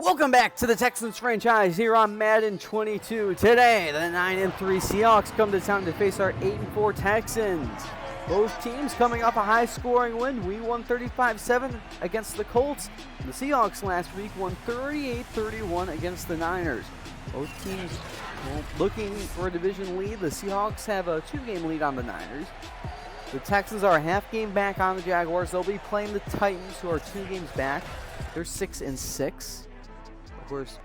Welcome back to the Texans franchise here on Madden 22. Today, the 9-3 Seahawks come to town to face our 8-4 Texans. Both teams coming off a high-scoring win. We won 35-7 against the Colts. The Seahawks last week won 38-31 against the Niners. Both teams looking for a division lead. The Seahawks have a 2-game lead on the Niners. The Texans are a half-game back on the Jaguars. They'll be playing the Titans, who are 2 games back. They're 6-6. Of course,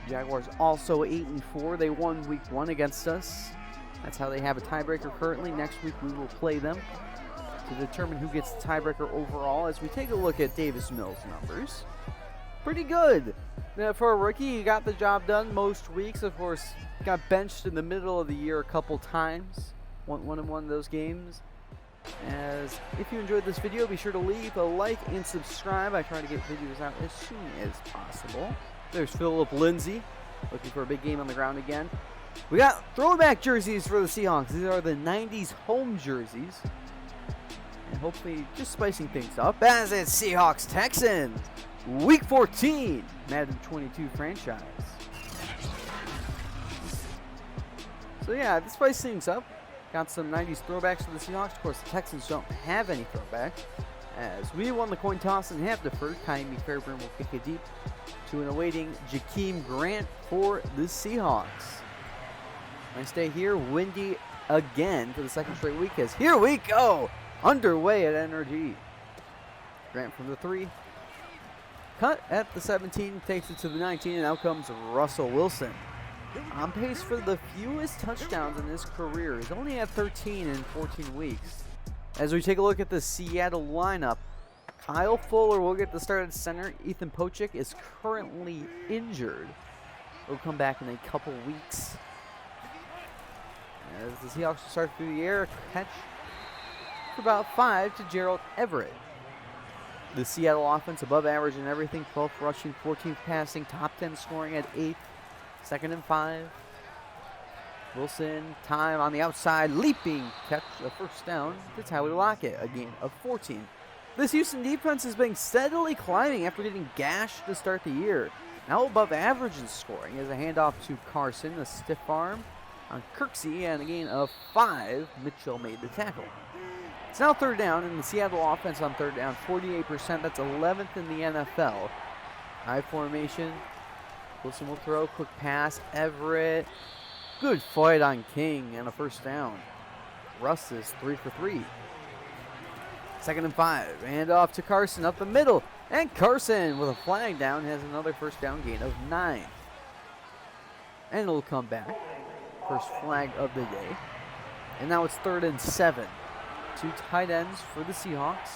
Jaguars also 8-4. They won week 1 against us. That's how they have a tiebreaker currently. Next week we will play them to determine who gets the tiebreaker overall. As we take a look at Davis Mills' numbers, pretty good. Now, for a rookie, he got the job done most weeks. Of course, got benched in the middle of the year a couple times. Won in one of those games. As if you enjoyed this video, be sure to leave a like and subscribe. I try to get videos out as soon as possible. There's Phillip Lindsay looking for a big game on the ground again. We got throwback jerseys for the Seahawks. These are the 90s home jerseys. And hopefully just spicing things up as it's Seahawks Texans Week 14 Madden 22 franchise. So yeah, to spice things up, got some 90s throwbacks for the Seahawks. Of course, the Texans don't have any throwbacks, as we won the coin toss and have deferred. Kaimi Fairburn will kick it deep to an awaiting Jakeem Grant for the Seahawks. Nice day here, windy again for the second straight week, as here we go, underway at NRG. Grant from the 3, cut at the 17, takes it to the 19, and out comes Russell Wilson. On pace for the fewest touchdowns in his career. He's only had 13 in 14 weeks. As we take a look at the Seattle lineup, Kyle Fuller will get the start at center. Ethan Pochik is currently injured. He'll come back in a couple weeks. As the Seahawks start through the air, a catch for about 5 to Gerald Everett. The Seattle offense above average in everything. 12th rushing, 14th passing, top 10 scoring at 8th. 2nd and 5. Wilson, time on the outside, leaping catch, a first down to Tyler Lockett, a gain of 14. This Houston defense has been steadily climbing after getting gashed to start the year. Now above average in scoring as a handoff to Carson, a stiff arm on Kirksey, and a gain of 5. Mitchell made the tackle. It's now 3rd down, and the Seattle offense on 3rd down, 48%. That's 11th in the NFL. High formation. Wilson will throw, quick pass, Everett. Good fight on King and a first down. Russ is 3 for 3. 2nd and 5, hand off to Carson up the middle. And Carson with a flag down has another first down gain of 9. And it'll come back. First flag of the day. And now it's 3rd and 7. 2 tight ends for the Seahawks.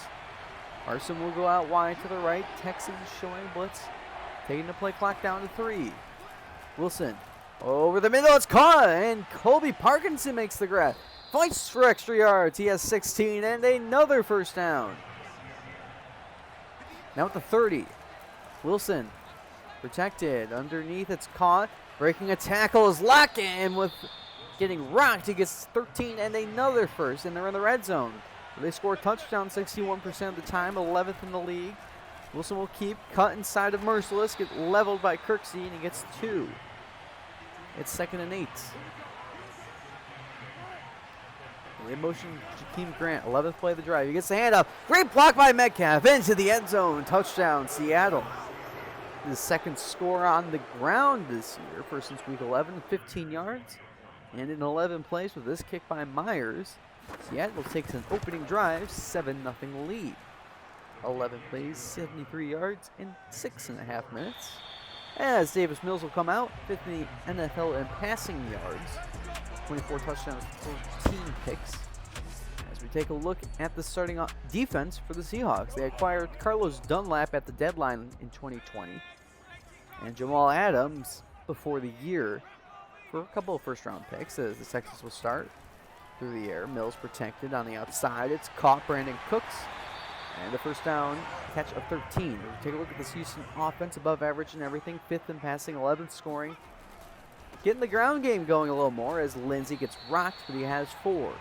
Carson will go out wide to the right. Texans showing blitz. Taking the play clock down to 3. Wilson over the middle. It's caught. And Colby Parkinson makes the grab. Fights for extra yards. He has 16 and another first down. Now at the 30. Wilson protected. Underneath, it's caught. Breaking a tackle is Lockett with getting rocked. He gets 13 and another first. And they're in the red zone. They score a touchdown 61% of the time. 11th in the league. Wilson will keep, cut inside of Merciless, get leveled by Kirksey, and he gets 2. It's 2nd and 8. In motion, Jakeem Grant, 11th play of the drive. He gets the handoff. Great block by Metcalf into the end zone. Touchdown, Seattle. His 2nd score on the ground this year, first since week 11, 15 yards. And in 11 plays with this kick by Myers, Seattle takes an opening drive, 7-0 lead. 11 plays, 73 yards in 6.5 minutes. As Davis Mills will come out, 5th in the NFL in passing yards, 24 touchdowns, 14 picks. As we take a look at the starting defense for the Seahawks, they acquired Carlos Dunlap at the deadline in 2020 and Jamal Adams before the year for a couple of first-round picks. As the Texans will start through the air, Mills protected on the outside. It's caught, Brandon Cooks. And a first down catch of 13. We'll take a look at this Houston offense, above average and everything. 5th in passing, 11th scoring. Getting the ground game going a little more as Lindsay gets rocked, but he has 4.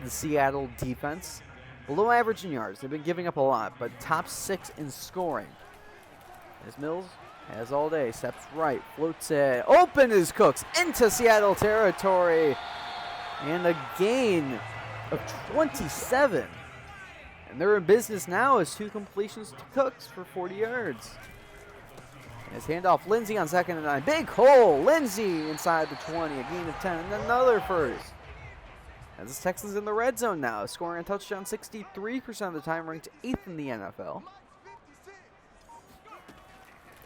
The Seattle defense, below average in yards. They've been giving up a lot, but top 6 in scoring. As Mills Has all day, steps right, floats it, open is Cooks into Seattle territory, and a gain of 27. And they're in business now as 2 completions to Cooks for 40 yards. And his handoff, Lindsey on 2nd and 9. Big hole, Lindsey inside the 20, a gain of 10, and another first. As the Texans in the red zone now, scoring a touchdown 63% of the time, ranked 8th in the NFL.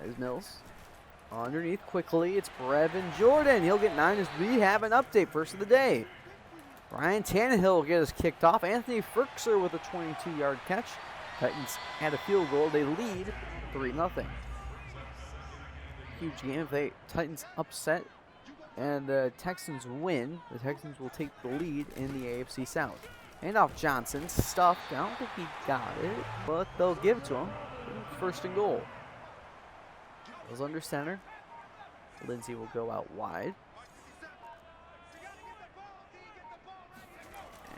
There's Mills. Underneath quickly, it's Brevin Jordan. He'll get 9 as we have an update, first of the day. Ryan Tannehill will get us kicked off. Anthony Firkser with a 22-yard catch. Titans add a field goal. They lead 3-0. Huge game if the Titans upset and the Texans win. The Texans will take the lead in the AFC South. Handoff Johnson, stuffed. I don't think he got it, but they'll give it to him. 1st and goal. Goes under center. Lindsey will go out wide.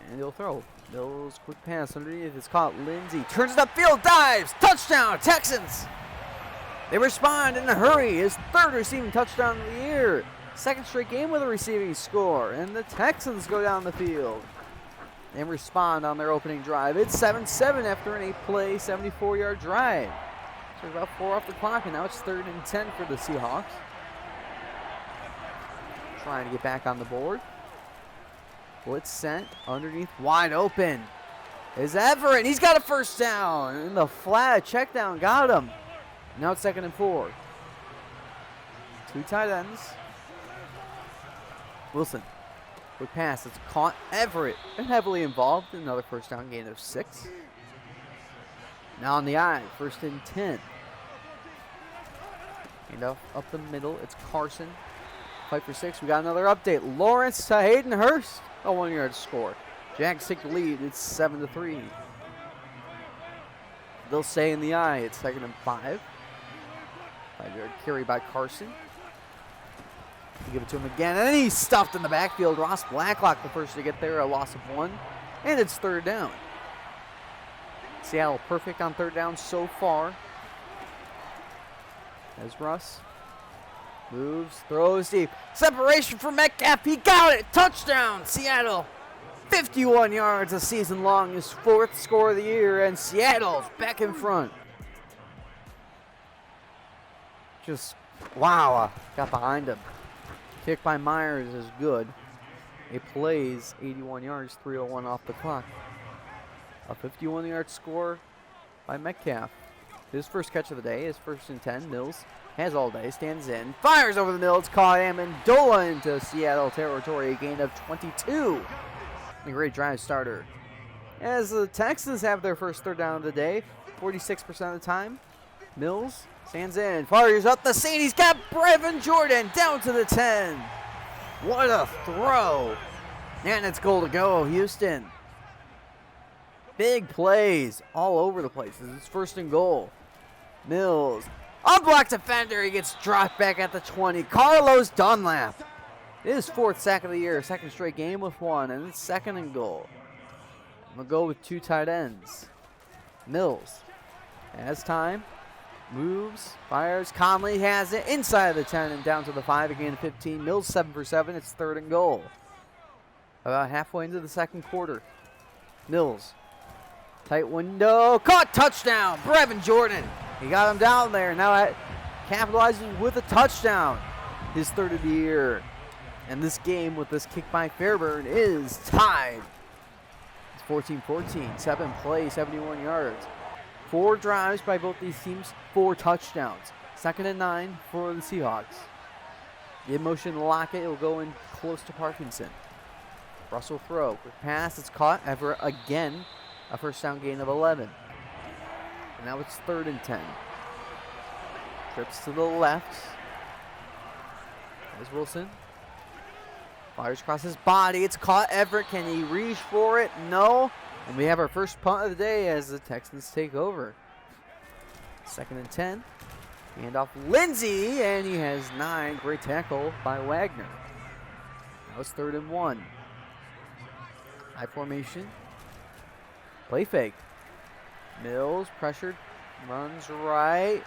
And he'll throw. Mills, quick pass underneath. It's caught. Lindsey turns it upfield, dives. Touchdown, Texans! They respond in a hurry. His 3rd receiving touchdown of the year. 2nd straight game with a receiving score. And the Texans go down the field and respond on their opening drive. It's 7-7 after an 8-play, 74-yard drive. So about 4 off the clock, and now it's 3rd and 10 for the Seahawks. Trying to get back on the board. Blitz sent underneath, wide open is Everett. He's got a 1st down, and the flat check down got him. Now it's 2nd and 4. 2 tight ends. Wilson, quick pass. It's caught. Everett, and heavily involved. Another 1st down gain of 6. Now on the eye, 1st and 10. And up the middle, it's Carson. Fight for 6. We got another update. Lawrence to Hayden Hurst, a 1-yard score. Jags take the lead. It's 7-3. They'll stay in the eye. It's 2nd and 5. 5-yard carry by Carson. They give it to him again, and he's stuffed in the backfield. Ross Blacklock the first to get there, a loss of 1, and it's 3rd down. Seattle perfect on 3rd down so far. As Russ moves, throws deep. Separation for Metcalf. He got it. Touchdown, Seattle. 51 yards, a season long, his 4th score of the year, and Seattle's back in front. Just, wow, got behind him. Kick by Myers is good. It plays 81 yards, 3:01 off the clock. A 51-yard score by Metcalf. His 1st catch of the day is 1st and 10. Mills has all day, stands in, fires over the middle. It's caught. Amendola into Seattle territory, a gain of 22. A great drive starter. As the Texans have their first 3rd down of the day, 46% of the time. Mills stands in, fires up the seam. He's got Brevin Jordan down to the 10. What a throw. And it's goal to go, Houston. Big plays all over the place. It's 1st and goal. Mills, unblocked defender. He gets dropped back at the 20. Carlos Dunlap. His 4th sack of the year, 2nd straight game with 1, and it's 2nd and goal. I'm going to go with 2 tight ends. Mills has time, moves, fires. Conley has it inside the 10 and down to the 5, again 15. Mills 7 for 7. It's 3rd and goal. About halfway into the 2nd quarter. Mills. Tight window, caught, touchdown, Brevin Jordan. He got him down there. Now that capitalizes with a touchdown. His 3rd of the year. And this game with this kick by Fairburn is tied. It's 14-14, 7 plays, 71 yards. 4 drives by both these teams, 4 touchdowns. 2nd and 9 for the Seahawks. The in-motion Lockett, it will go in close to Parkinson. Russell throw, quick pass, it's caught. Everett again. A 1st down gain of 11. And now it's 3rd and 10. Trips to the left. There's Wilson. Fires across his body. It's caught. Everett, can he reach for it? No. And we have our first punt of the day as the Texans take over. 2nd and 10. Hand off Lindsey, and he has 9. Great tackle by Wagner. Now it's 3rd and 1. High formation. Play fake. Mills pressured, runs right.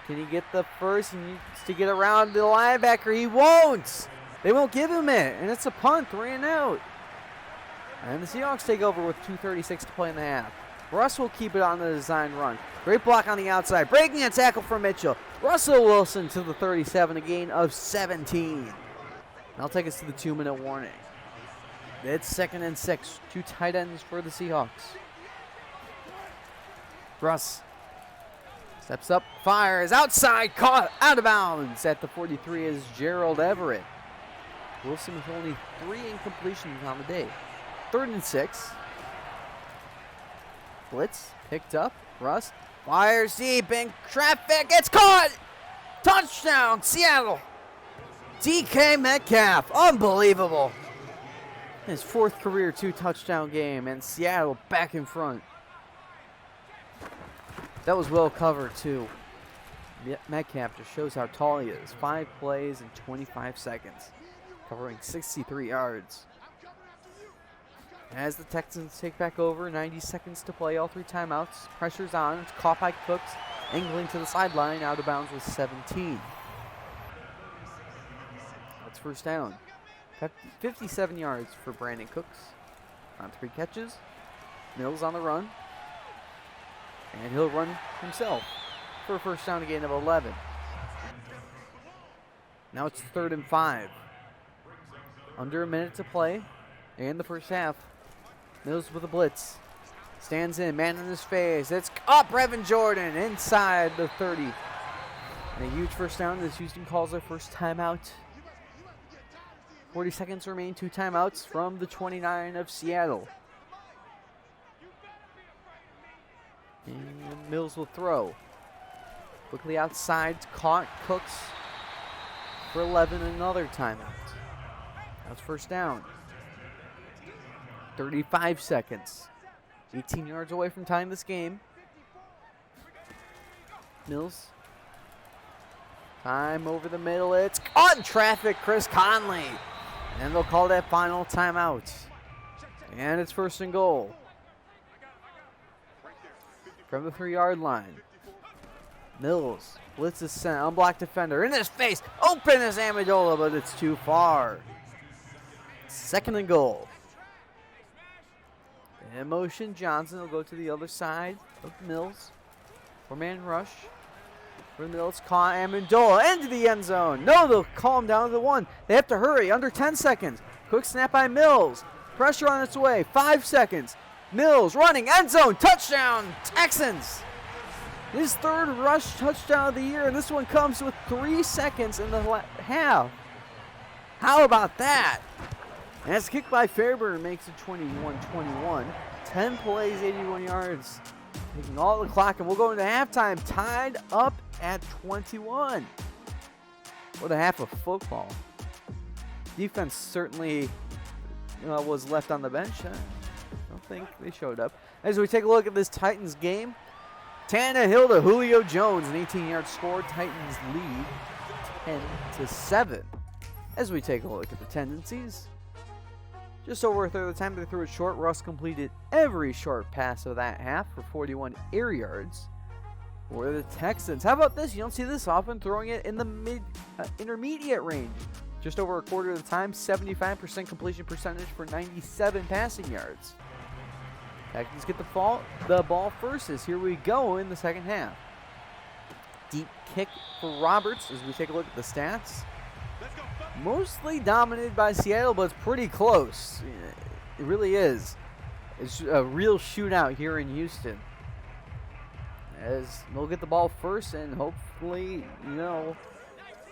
Can he get the first? He needs to get around the linebacker. He won't. They won't give him it, and it's a punt, 3 and out. And the Seahawks take over with 2:36 to play in the half. Russ will keep it on the design run. Great block on the outside. Breaking a tackle from Mitchell. Russell Wilson to the 37, a gain of 17. That'll take us to the 2-minute warning. It's 2nd and 6. 2 tight ends for the Seahawks. Russ steps up, fires, outside, caught, out of bounds. At the 43 is Gerald Everett. Wilson with only 3 incompletions on the day. 3rd and 6. Blitz picked up. Russ fires deep in traffic. It's caught. Touchdown, Seattle. DK Metcalf. Unbelievable. His 4th career 2-touchdown game, and Seattle back in front. That was well covered, too. Metcalf just shows how tall he is. 5 plays in 25 seconds, covering 63 yards. As the Texans take back over, 90 seconds to play, all 3 timeouts. Pressure's on. It's caught by Cooks. Angling to the sideline, out of bounds with 17. That's first down. 57 yards for Brandon Cooks on 3 catches. Mills on the run. And he'll run himself for a first down, a gain of 11. Now it's 3rd and 5. Under a minute to play in the first half. Mills with a blitz. Stands in, man in his face. It's up, Brevin Jordan inside the 30. And a huge first down as Houston calls their first timeout. 40 seconds remain, 2 timeouts from the 29 of Seattle. And Mills will throw. Quickly outside, caught. Cooks for 11, another timeout. That's first down. 35 seconds. 18 yards away from tying this game. Mills. Time over the middle. It's caught in traffic. Chris Conley. And they'll call that final timeout. And it's 1st and goal. From the 3-yard line. Mills. Blitz is sent. Unblocked defender. In his face. Open as Amendola, but it's too far. 2nd and goal. In motion, Johnson will go to the other side of Mills. 4-man rush. For Mills, caught Amendola into the end zone. No, they'll call him down to the 1. They have to hurry, under 10 seconds. Quick snap by Mills. Pressure on its way, 5 seconds. Mills running, end zone, touchdown, Texans. His 3rd rush touchdown of the year, and this one comes with 3 seconds in the half. How about that? And it's kicked by Fairburn, makes it 21-21. 10 plays, 81 yards. Taking all the clock, and we'll go into halftime tied up at 21. What a half of football. Defense certainly was left on the bench. I don't think they showed up. As we take a look at this Titans game, Tannehill to Julio Jones, an 18-yard score. Titans lead 10-7. As we take a look at the tendencies, just over a third of the time they threw it short. Russ completed every short pass of that half for 41 air yards. For the Texans, how about this? You don't see this often, throwing it in the intermediate range. Just over a quarter of the time, 75% completion percentage for 97 passing yards. Texans get the ball first as here we go in the second half. Deep kick for Roberts as we take a look at the stats. Mostly dominated by Seattle, but it's pretty close. It really is. It's a real shootout here in Houston. As they'll get the ball first, and hopefully,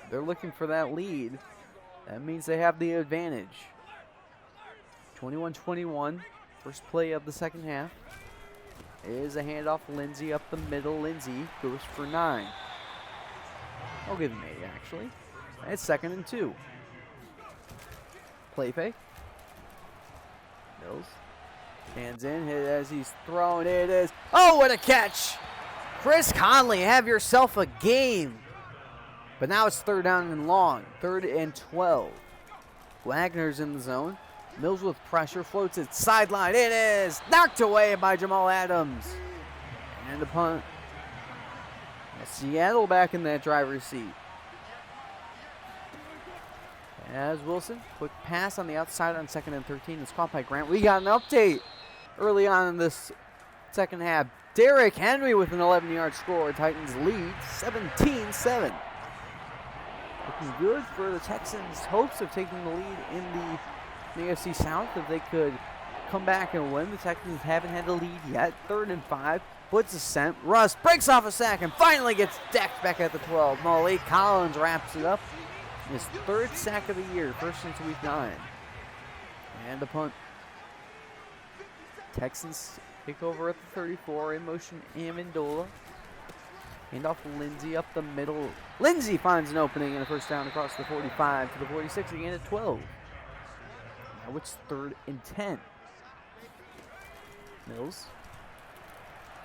they're looking for that lead. That means they have the advantage. 21-21. First play of the second half is a handoff. Lindsey up the middle. Lindsey goes for 9. I'll give him 8, actually. It's 2nd and 2. Play fake. Mills hands in as he's thrown. It is. Oh, what a catch! Chris Conley, have yourself a game. But now it's 3rd down and long. 3rd and 12. Wagner's in the zone. Mills with pressure, floats it sideline. It is knocked away by Jamal Adams. And the punt. Seattle back in that driver's seat. As Wilson, quick pass on the outside on 2nd and 13. It's caught by Grant. We got an update early on in this second half. Derrick Henry with an 11-yard score. Titans lead 17-7. Looking good for the Texans' hopes of taking the lead in the AFC South. If they could come back and win, the Texans haven't had the lead yet. 3rd and 5. Blitz is sent. Russ breaks off a sack and finally gets decked back at the 12. Malik Collins wraps it up. His 3rd sack of the year, first since week 9. And the punt. Texans take over at the 34. In motion, Amendola. Hand off Lindsey up the middle. Lindsey finds an opening and a first down across the 45 to the 46 again at 12. Now it's 3rd and 10. Mills.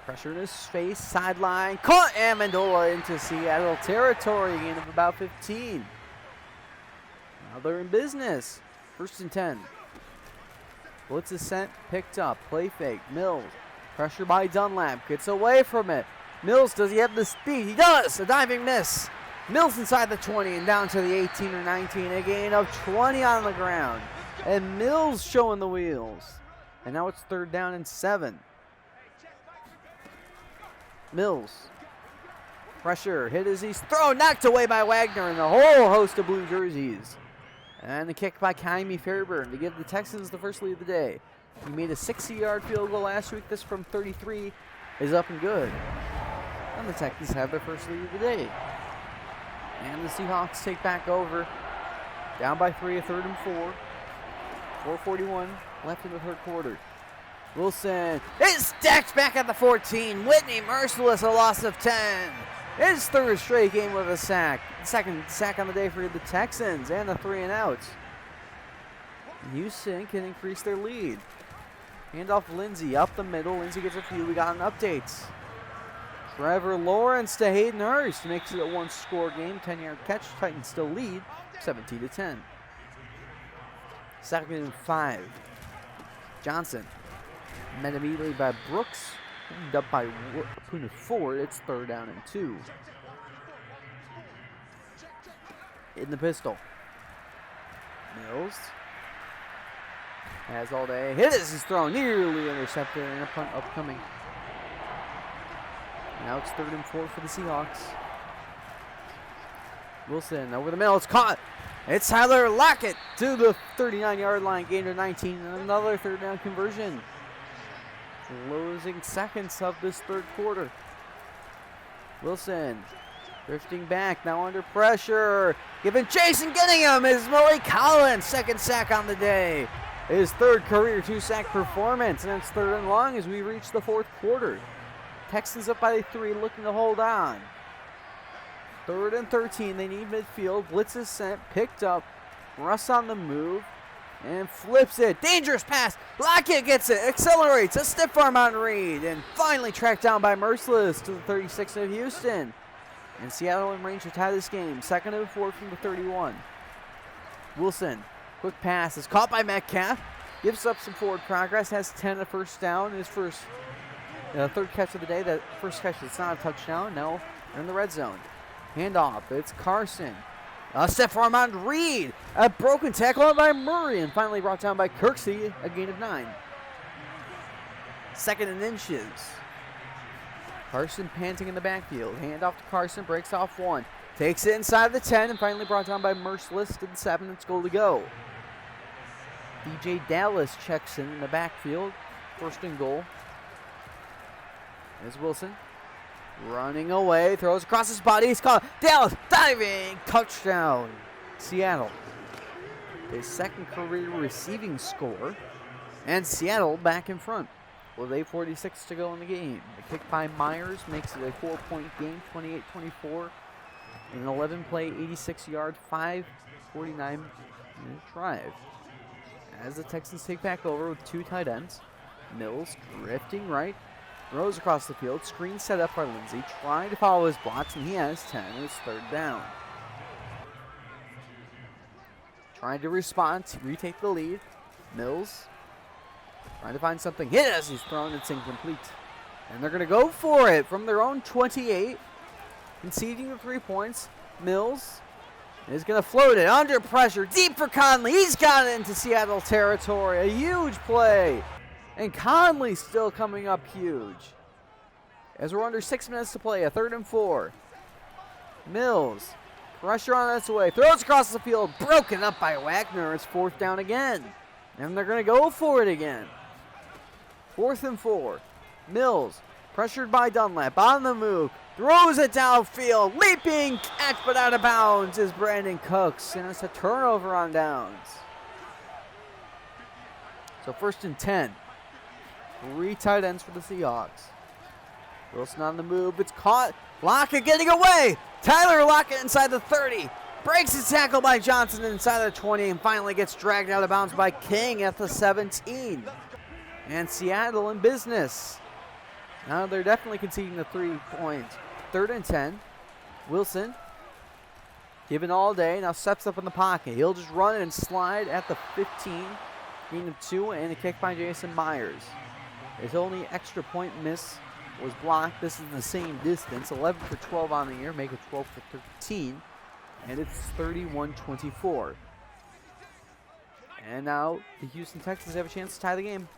Pressure in his face, sideline. Caught Amendola into Seattle territory, gain of about 15. Now they're in business. 1st and 10. Blitz is sent, picked up, play fake. Mills, pressure by Dunlap, gets away from it. Mills, does he have the speed? He does! A diving miss. Mills inside the 20 and down to the 18 or 19. A gain of 20 on the ground. And Mills showing the wheels. And now it's 3rd down and 7. Mills. Pressure, hit as he's thrown, knocked away by Wagner and a whole host of blue jerseys. And the kick by Kaimi Fairburn to give the Texans the first lead of the day. He made a 60-yard field goal last week. This from 33 is up and good. And the Texans have their first lead of the day. And the Seahawks take back over. Down by 3, a 3rd and 4. 4:41 left in the 3rd quarter. Wilson is stacked back at the 14. Whitney merciless, a loss of 10. His 3rd straight game with a sack. 2nd sack on the day for the Texans and a 3 and out. Houston can increase their lead. Handoff Lindsey up the middle. Lindsey gets a few. We got an update. Trevor Lawrence to Hayden Hurst makes it a 1-score game. 10-yard catch. Titans still lead 17-10. 2nd and 5. Johnson met immediately by Brooks. Up by Puna Ford. It's 3rd down and 2. In the pistol. Mills has all day. Hit as he's thrown. Nearly intercepted and a punt upcoming. Now it's 3rd and 4 for the Seahawks. Wilson over the middle. It's caught. It's Tyler Lockett to the 39-yard line. Gain of 19 and another 3rd down conversion. Closing seconds of this 3rd quarter. Wilson drifting back, now under pressure. Giving chase and getting him is Malik Collins. 2nd sack on the day. His 3rd career 2-sack performance. And it's 3rd and long as we reach the 4th quarter. Texans up by 3, looking to hold on. 3rd and 13, they need midfield. Blitz is sent, picked up. Russ on the move. And flips it. Dangerous pass. Lockett gets it. Accelerates. A stiff arm on Reed. And finally tracked down by Merciless to the 36 of Houston. And Seattle in range to tie this game. 2nd and 4 from the 31. Wilson. Quick pass. Is caught by Metcalf. Gives up some forward progress. Has 10 a first down. His first 3rd catch of the day. That first catch is not a touchdown. No. They're in the red zone. Handoff. It's Carson. A stiff arm on Reed. A broken tackle by Murray. And finally brought down by Kirksey. A gain of 9. 2nd and inches. Carson panting in the backfield. Handoff to Carson. Breaks off 1. Takes it inside the 10. And finally brought down by Merciless to the 7. It's goal to go. DJ Dallas checks in the backfield. 1st and goal. There's Wilson. Running away, throws across his body. He's caught. Dallas diving. Touchdown. Seattle. His 2nd career receiving score. And Seattle back in front with 8:46 to go in the game. The kick by Myers makes it a 4-point game, 28-24. An 11-play, 86-yard, 5:49-minute drive. As the Texans take back over with 2 tight ends. Mills drifting right. Throws across the field. Screen set up by Lindsey. Trying to follow his blocks, and he has 10. It's 3rd down. Trying to respond to retake the lead. Mills trying to find something. Hit as he's thrown. It's incomplete. And they're going to go for it from their own 28. conceding the 3 points. Mills is going to float it under pressure. Deep for Conley. He's got it into Seattle territory. A huge play. And Conley still coming up huge. As we're under 6 minutes to play, a 3rd and 4. Mills, pressure on its way. Throws across the field. Broken up by Wagner. It's 4th down again. And they're going to go for it again. 4th and 4. Mills, pressured by Dunlap. On the move. Throws it downfield. Leaping catch, but out of bounds is Brandon Cooks. And it's a turnover on downs. So 1st and 10. 3 tight ends for the Seahawks. Wilson on the move. It's caught. Lockett getting away. Tyler Lockett inside the 30. Breaks his tackle by Johnson inside the 20 and finally gets dragged out of bounds by King at the 17. And Seattle in business. Now they're definitely conceding the 3 points. 3rd and 10. Wilson given all day. Now steps up in the pocket. He'll just run and slide at the 15. Gain of 2 and a kick by Jason Myers. His only extra point miss was blocked. This is the same distance. 11 for 12 on the year. Make it 12 for 13. And it's 31-24. And now the Houston Texans have a chance to tie the game.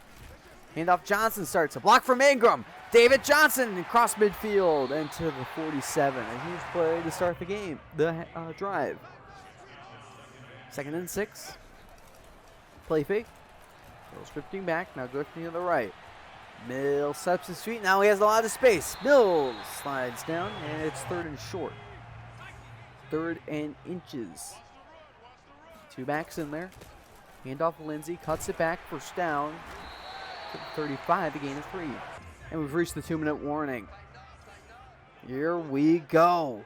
Handoff Johnson starts. A block from Ingram. David Johnson across midfield and to the 47. A huge play to start the game. The drive. 2nd and 6. Play fake. Mills drifting back. Now drifting to the right. Mills steps his feet. Now he has a lot of space. Mills slides down and it's 3rd and short. 3rd and inches. 2 backs in there. Handoff Lindsey. Cuts it back. 1st down. 35, the gain of 3. And we've reached the 2-minute warning. Here we go.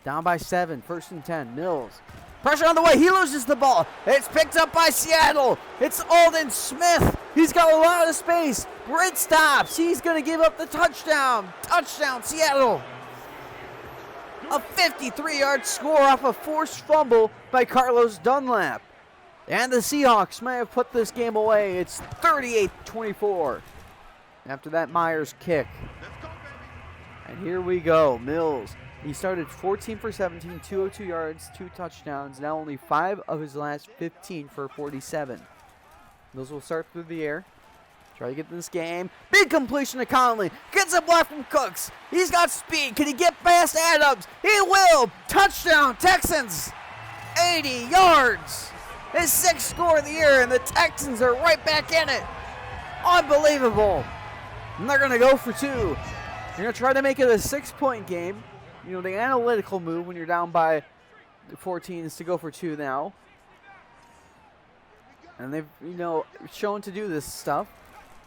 Down by 7, 1st and 10. Mills. Pressure on the way. He loses the ball. It's picked up by Seattle. It's Alden Smith. He's got a lot of space. Grid stops. He's going to give up the touchdown. Touchdown, Seattle. A 53-yard score off a forced fumble by Carlos Dunlap. And the Seahawks may have put this game away. It's 38-24 after that Myers kick. And here we go. Mills. He started 14 for 17, 202 yards, 2 touchdowns. Now only 5 of his last 15 for 47. Mills will start through the air. Try to get in this game. Big completion to Conley. Gets a block from Cooks. He's got speed. Can he get past Adams? He will. Touchdown, Texans. 80 yards. His 6th score of the year, and the Texans are right back in it. Unbelievable. And they're going to go for 2. They're going to try to make it a 6-point game. You know, the analytical move when you're down by 14 is to go for 2 now. And they've, shown to do this stuff.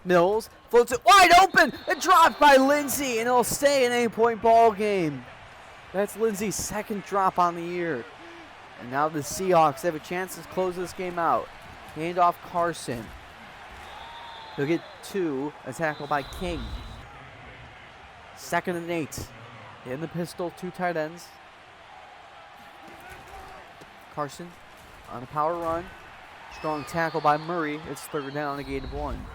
Mills floats it wide open. It dropped by Lindsey, and it'll stay an 8-point ball game. That's Lindsey's 2nd drop on the year. And now the Seahawks have a chance to close this game out. Handoff Carson. He'll get 2. A tackle by King. 2nd and 8. In the pistol, 2 tight ends. Carson on a power run. Strong tackle by Murray. It's 3rd down, a gain of 1.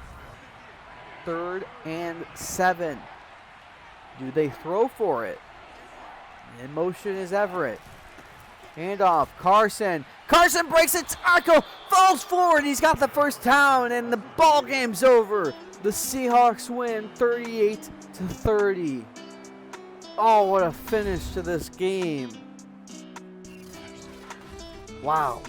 3rd and 7. Do they throw for it? In motion is Everett. Handoff, Carson. Carson breaks a tackle, falls forward. He's got the 1st down, and the ball game's over. The Seahawks win 38-30. Oh, what a finish to this game. Wow.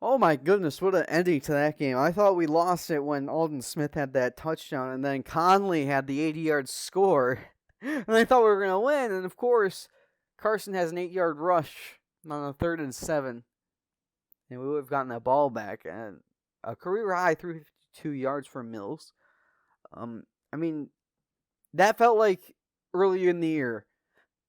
Oh my goodness, what an ending to that game. I thought we lost it when Alden Smith had that touchdown, and then Conley had the 80-yard score. And I thought we were going to win, and of course, Carson has an 8-yard rush on a 3rd and 7. And we would have gotten that ball back. And a career high 352 yards for Mills. I mean, that felt like earlier in the year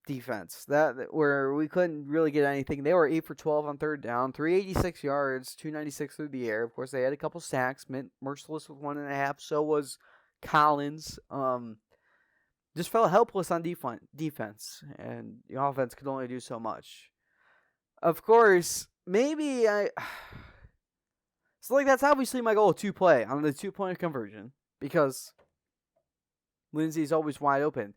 defense. That where we couldn't really get anything. They were 8 for 12 on 3rd down. 386 yards, 296 through the air. Of course, they had a couple sacks. Merciless with 1.5. So was Collins. Just felt helpless on defense. And the offense could only do so much. Of course, maybe so that's obviously my goal to play on the 2-point conversion because Lindsey's always wide open.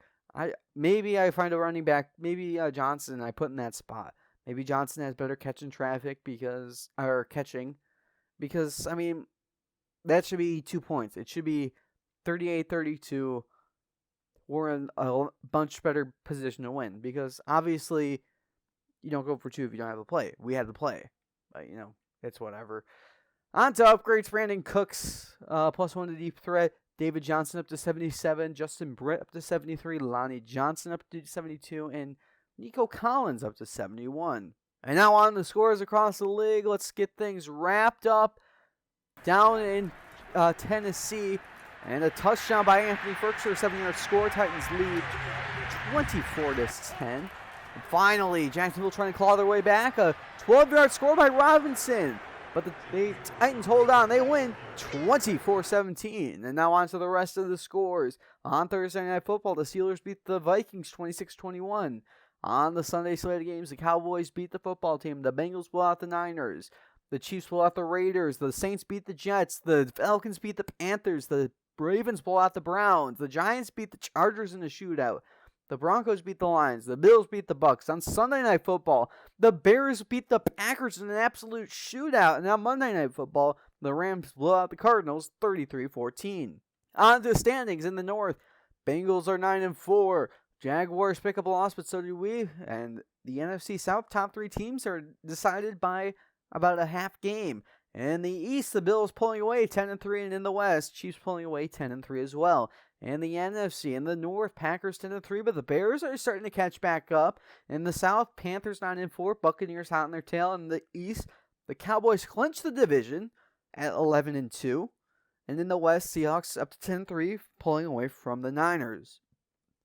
Maybe I find a running back. Maybe Johnson I put in that spot. Maybe Johnson has better catching traffic because I mean that should be 2 points. It should be 38-32. We're in a much better position to win because obviously you don't go for 2 if you don't have a play. We had the play, but it's whatever. On to upgrades. Brandon Cooks +1 to deep threat. David Johnson up to 77. Justin Britt up to 73. Lonnie Johnson up to 72. And Nico Collins up to 71. And now on the scores across the league. Let's get things wrapped up. Down in Tennessee. And a touchdown by Anthony Ferks for a 7-yard score. Titans lead 24-10. And finally, Jacksonville trying to claw their way back. A 12-yard score by Robinson. But the Titans hold on. They win 24-17. And now on to the rest of the scores. On Thursday Night Football, the Steelers beat the Vikings 26-21. On the Sunday slate of games, the Cowboys beat the football team. The Bengals blow out the Niners. The Chiefs blow out the Raiders. The Saints beat the Jets. The Falcons beat the Panthers. The Ravens blow out the Browns. The Giants beat the Chargers in a shootout. The Broncos beat the Lions. The Bills beat the Bucks. On Sunday Night Football, the Bears beat the Packers in an absolute shootout. And on Monday Night Football, the Rams blow out the Cardinals 33-14. On to the standings in the North. Bengals are 9-4. Jaguars pick up a loss, but so do we. And the NFC South top 3 teams are decided by about a half game. In the East, the Bills pulling away 10-3, and in the West, Chiefs pulling away 10-3 as well. And the NFC, in the North, Packers 10-3, but the Bears are starting to catch back up. In the South, Panthers 9-4, Buccaneers hot on their tail. In the East, the Cowboys clinch the division at 11-2. And in the West, Seahawks up to 10-3, pulling away from the Niners.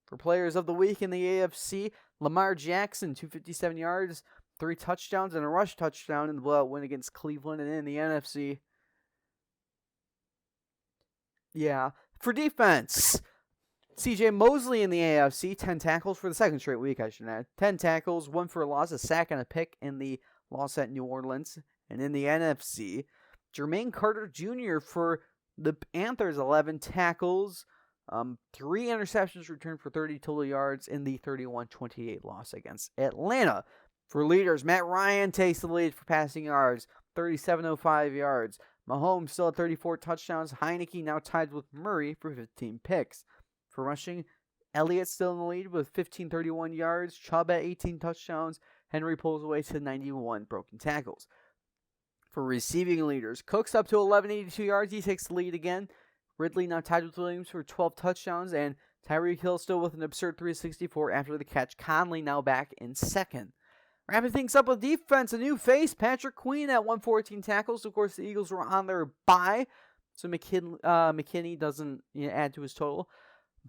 For players of the week in the AFC, Lamar Jackson, 257 yards, 3 touchdowns, and a rush touchdown in the blowout win against Cleveland. And in the NFC, for defense, C.J. Mosley in the AFC, 10 tackles for the second straight week, I should add. 10 tackles, 1 for a loss, a sack, and a pick in the loss at New Orleans. And in the NFC, Jermaine Carter Jr. for the Panthers, 11 tackles, 3 interceptions returned for 30 total yards in the 31-28 loss against Atlanta. For leaders, Matt Ryan takes the lead for passing yards, 37.05 yards. Mahomes still at 34 touchdowns. Heineke now tied with Murray for 15 picks. For rushing, Elliott still in the lead with 1531 yards. Chubb at 18 touchdowns. Henry pulls away to 91 broken tackles. For receiving leaders, Cook's up to 1182 yards. He takes the lead again. Ridley now tied with Williams for 12 touchdowns. And Tyreek Hill still with an absurd 364 after the catch. Conley now back in second. Wrapping things up with defense, a new face, Patrick Queen at 114 tackles. Of course, the Eagles were on their bye, so McKinney doesn't add to his total.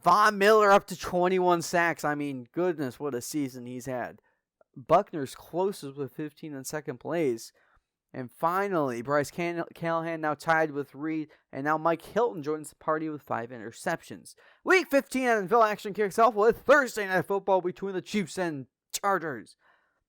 Von Miller up to 21 sacks. I mean, goodness, what a season he's had. Buckner's closest with 15 in second place. And finally, Bryce Callahan now tied with Reed, and now Mike Hilton joins the party with 5 interceptions. Week 15 NFL action kicks off with Thursday Night Football between the Chiefs and Chargers.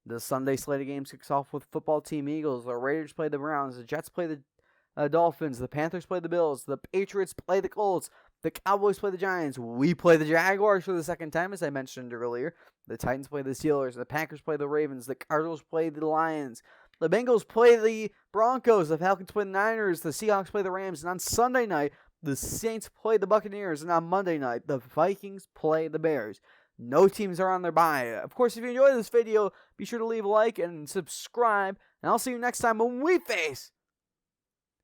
The Sunday slate of games kicks off with football team Eagles. The Raiders play the Browns. The Jets play the Dolphins. The Panthers play the Bills. The Patriots play the Colts. The Cowboys play the Giants. We play the Jaguars for the second time, as I mentioned earlier. The Titans play the Steelers. The Packers play the Ravens. The Cardinals play the Lions. The Bengals play the Broncos. The Falcons play the Niners. The Seahawks play the Rams. And on Sunday night, the Saints play the Buccaneers. And on Monday night, the Vikings play the Bears. No teams are on their bye. Of course, if you enjoyed this video, be sure to leave a like and subscribe. And I'll see you next time when we face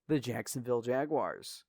the Jacksonville Jaguars.